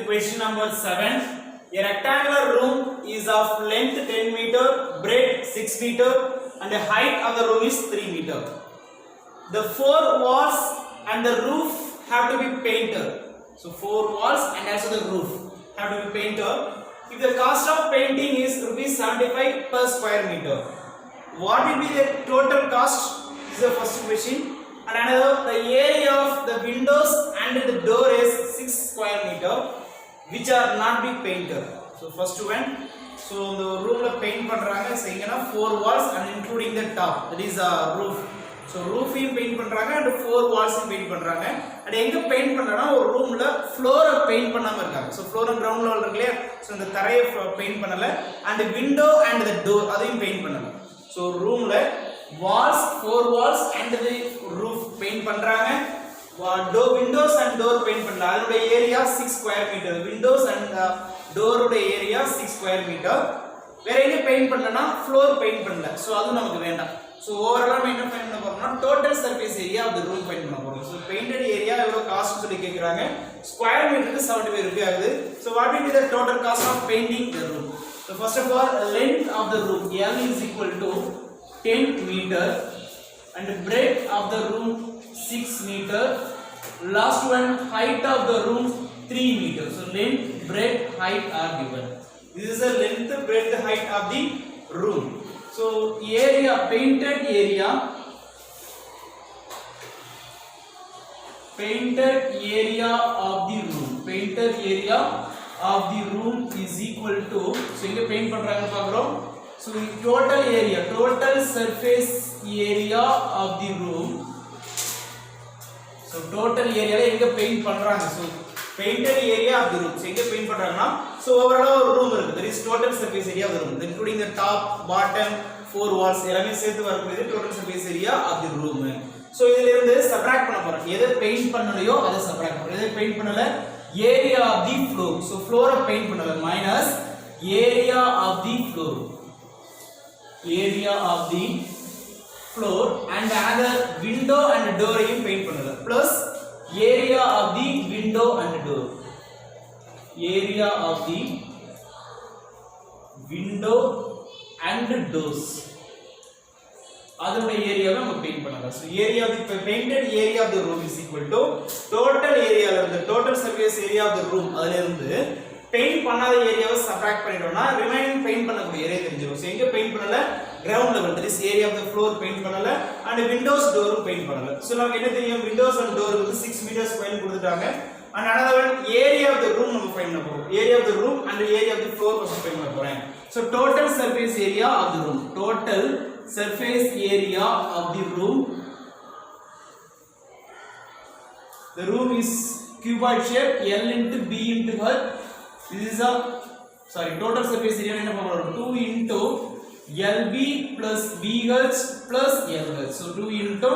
question number 7. A rectangular room is of length 10 meter, breadth 6 meter, and the height of the room is 3 meter. The four walls and the roof have to be painted. So 4 walls and also the roof have to be painted. If the cost of painting is rupees 75 per square meter, what will be the total cost? This is the first question. And another, the area of the windows and the door is 6 square meter, which are not be painted. So first one, so the room la paint பண்றாங்க. So இங்கனா 4 walls and including the top, that is roof. So roof paint பண்றாங்க and 4 walls paint பண்றாங்க. and எங்க paint பண்றனா ஒரு ரூம்ல floor paint பண்ணாம இருக்காங்க. So floor ground level இருக்குல, so இந்த தரையை paint பண்ணல, and window and the door அதையும் paint பண்ணல. So roomல walls, 4 walls and the roof paint பண்றாங்க. door windows and door paint பண்ணல. அதோட area 6 square meter. windows and door ஓட ஏரியா 6 square meter. வேற எங்க பெயிண்ட் பண்ணலனா floor paint பண்ணல. சோ அது நமக்கு வேண்டாம். சோ ஓவராலா நம்ம என்ன பண்ண போறோம்னா total surface area of the room paint பண்ண போறோம். சோ பெயிண்டட் ஏரியா எவ்வளவு காஸ்ட் சொல்லி கேக்குறாங்க. ஸ்கொயர் மீட்டருக்கு 75 ரூபாய் ஆகுது. So what will be the total cost of painting the room? So first of all, length of the room L is equal to 10 meter and breadth of the room 6 meter. Last one, height of the room 3 meter. So length, breadth, height are given. This is the length, breadth, height of the room. So area, painted area of the room, painted area of the room is equal to, so inga paint பண்றாங்க பாக்குறோம். So total area, total surface area of the room. So total area la inga paint பண்றாங்க. So painted area of the room. So inga paint பண்றாங்கன்னா, so overall ஒரு room இருக்கு. That is total surface area of the room, including the top, bottom, 4 walls எல்லாமே சேர்த்து வரக்கூடியது total surface area of the room. So இதில இருந்து subtract பண்ண போறோம். எதை பெயிண்ட் பண்ணலையோ அதை சப்ட்ராக்ட் பண்றோம். எதை பெயிண்ட் பண்ணல? area of the floor. So floor paint பண்ணல minus area of the floor. Area of the floor and another window and door ஐயும் பெயிண்ட் பண்ணல plus area of the window and door. Area of the window and doors. அதோட ஏரியாவை நம்ம paint பண்ணலாம். So area of the painted area of the room is equal to total area ல இருந்து total surface area of the room அதில இருந்து paint பண்ணாத ஏரியாவை சப்ட்ராக்ட் பண்ணிட்டோம்னா ரிமைனிங் பெயிண்ட் பண்ணக்கூடிய ஏரியா தெரிஞ்சிரும். So எங்க பெயிண்ட் பண்ணல? Ground level, that is area of the floor paint பண்ணல and windows door பெயிண்ட் பண்ணல. So நமக்கு என்ன தெரியும்? windows and door வந்து 6 meters ஸ்கொயர் கொடுத்துட்டாங்க. and another one, area of the room நம்ம ஃபைண்ட் பண்ண போறோம். area of the room and area of the floor first find பண்ண போறேன். So total surface area of the room, total surface area of the room. The room is cuboid shape, L into B into H. This is a, sorry, total surface area என்ன பண்றோம்? 2 into LB plus BH plus LH. So 2 into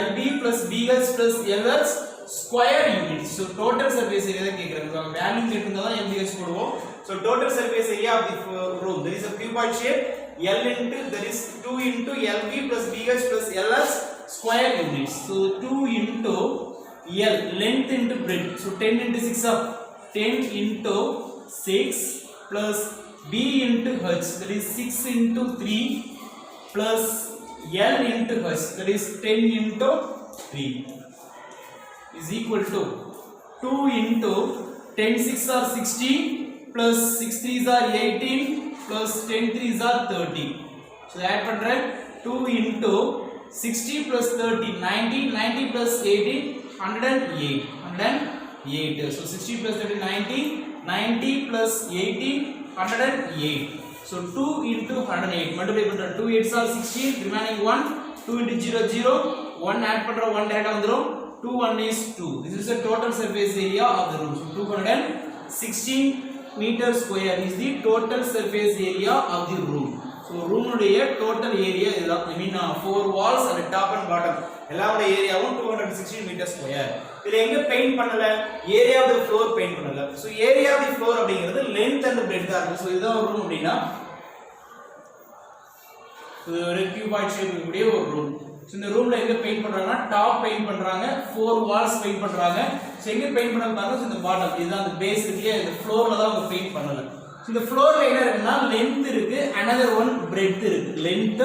LB plus BH plus LH square units. So total surface area தான் கேக்குறாங்க. Value கேட்டிருந்தா தான் MBH போடுவோம். So total surface area of the room, there is a cuboid shape, L into, there is 2 into LB plus BH plus LH square units. So 2 into L, length into breadth. So 10 into 6 of 10 into 6 plus B into H, that is 6 into 3 plus L into H, that is 10 into 3 is equal to 2 into 10 6 are 60 plus 6 3s are 18 plus 10 3s are 30. So add பண்றேன் 2 into 60 plus 30 90, 90 plus 18 108. So 60 plus 30 90, 90 plus 18 108. So 2 into 108 multiply பண்றேன். 2 8s are 16, remaining 1, 2 into 0 0, 1 add பண்றோம், 1 டைரக்டா வந்துரும். 2 1 is 2. This is the total surface area of the room. So 216 meter square is the total surface area of the room. So room உடைய total area இதுதான். I mean 4 walls and top and bottom எல்லாரோட ஏரியாவும் 216 meter square. இதுல எங்க paint பண்ணல? area of the floor paint பண்ணல. So area of the floor அப்படிங்கிறது length and breadth தான் இருக்கு. So இதுதான் ஒரு room அப்படினா இது ஒரு cuboid shape உடைய ஒரு room. ஸோ இந்த ரூம்ல எங்க பெயிண்ட் பண்றாங்கன்னா டாப் பெயிண்ட் பண்றாங்க, 4 வால்ஸ் பெயிண்ட் பண்றாங்க. ஸோ எங்க பெயிண்ட் பண்றாங்க? இந்த பாட்டம், இதுதான் அந்த பேஸ் இருக்கு, இந்த ஃப்ளோர்ல தான் அவங்க பெயிண்ட் பண்ணல. இந்த ஃப்ளோர்ல என்ன இருக்குன்னா லென்த் இருக்கு, another one breadth இருக்கு. Length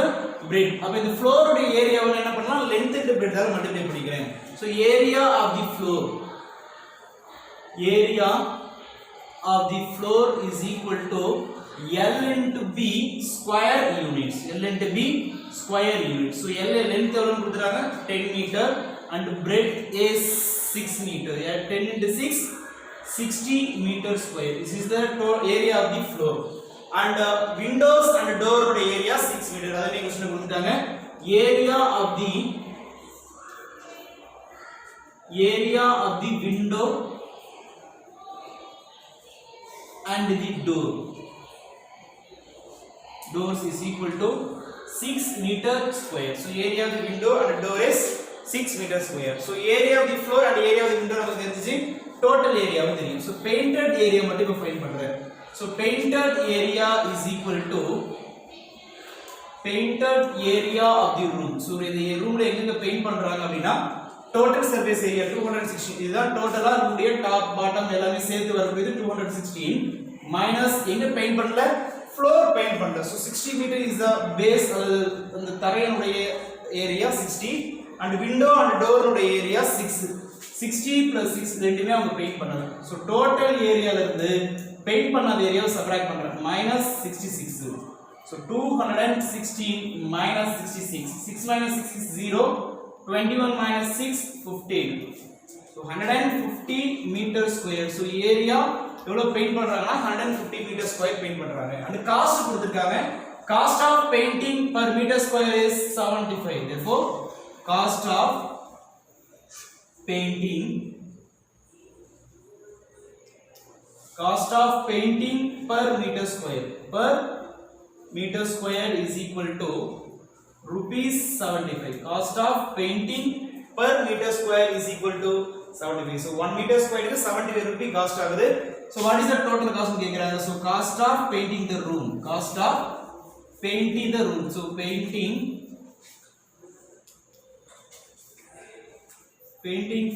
breadth. அப்ப இந்த ஃப்ளோரோட ஏரியாவை என்ன பண்ணலாம்? லென்த் and breadth ஆல மல்டிப்ளை பண்ணிக்கிறேன். So area of the floor, area of the floor is equal to L into B square units. L into B square units. So L length எவ்வளவு கொடுத்துறாங்க? 10 meter and breadth is 6 meter. 10 into 6 60 meter square. This is the area of the floor. And windows and door area 6 meter. அதே question கொடுத்துட்டாங்க. Area of the window and the doors is equal to 6 meter square. So area of the window and door is 6 meter square. So area of the floor and area of the window நமக்கு தெரிஞ்சிச்சு, total area தெரியும். So painted area மட்டும் இப்ப find பண்றேன். So painted area is equal to painted area of the room. So இந்த ரூம்ல எங்க paint பண்றாங்க அப்படினா total surface area 216. இதுதான் டோட்டலா ரூமுடைய டாப் பாட்டம் எல்லாமே சேர்த்து வரக்கூடியது 216 மைனஸ் எங்க பெயிண்ட் பண்ணல? ஃப்ளோர் பெயிண்ட் பண்ணல. So 60 meter is the base, அந்த தரையினுடைய area 60 and window and door உடைய ஏரியா 6. 60 plus 6 ரெண்டுமே அவங்க பெயிண்ட் பண்ணல. So total ஏரியால இருந்து பெயிண்ட் பண்ணாத ஏரியாவை சப்ட்ராக்ட் பண்றேன். minus 66. So 216 minus 66. 6 minus 6 is 0. 21 minus 6 15. So 150 meter square. So area எவ்வளவு பெயிண்ட் பண்றாங்கன்னா 150 meter square பெயிண்ட் பண்றாங்க. and cost கொடுத்திருக்காங்க. cost of painting per meter square is 75. therefore cost of painting per meter square is equal to rupees 75. cost of painting per meter square is equal to 75. so 1 meter square is 75 rupee cost ஆகுது. so what is the total cost கேக்குறாங்க. so cost of painting the room, so painting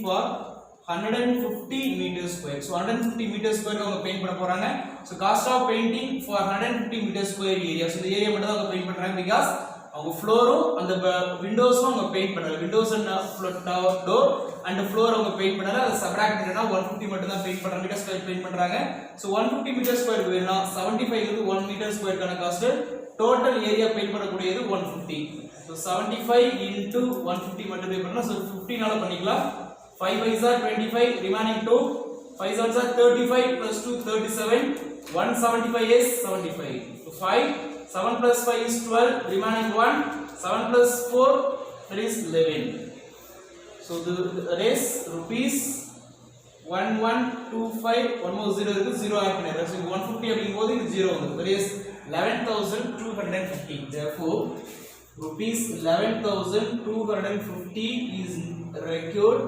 for 150 meter square. so 150 meter square அவங்க paint பண்ண போறாங்க. so cost of painting for 150 meter square area. so இந்த area மட்டும் தான் அவங்க paint பண்றாங்க because அவங்க ஃப்ளோரும் அந்த விண்டோஸும் அவங்க பெயிண்ட் பண்ணல. Windows and door and floor அவங்க பெயிண்ட் பண்ணல. அதை சப்ட்ராக்ட் பண்ணினா 150 மட்டும் தான் பெயிண்ட் பண்றாங்க, மீட்டர் ஸ்கொயர் பெயிண்ட் பண்றாங்க. சோ 150 மீட்டர் ஸ்கொயர் வேணும்னா 75 இருந்து 1 மீட்டர் ஸ்கொயர்க்கான காஸ்ட், டோட்டல் ஏரியா பெயிண்ட் பண்ணக்கூடியது 150. சோ 75 into 150 மல்டிப்ளை பண்ணா சோ 15 ஆல பண்ணிக்கலாம். 5 5s are 25, remaining 2, 5 7s are 35 plus 2 37, 175 is 75. so 5 7 plus 5 is 12, remaining 1, 7 plus 4 that is 11. so that is rupees 1125. one more 0 இருக்கு, 0 add பண்ணிரேன். so 150 அப்படிங்கும்போது இது 0 வந்து that is 11250. therefore rupees 11250 is required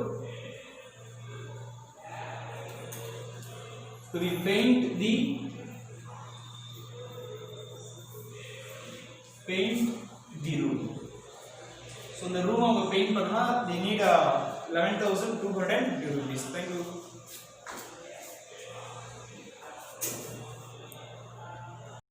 to be paint the room. so the room அவங்க paint பண்ணா they need 11250 rupees. thank you.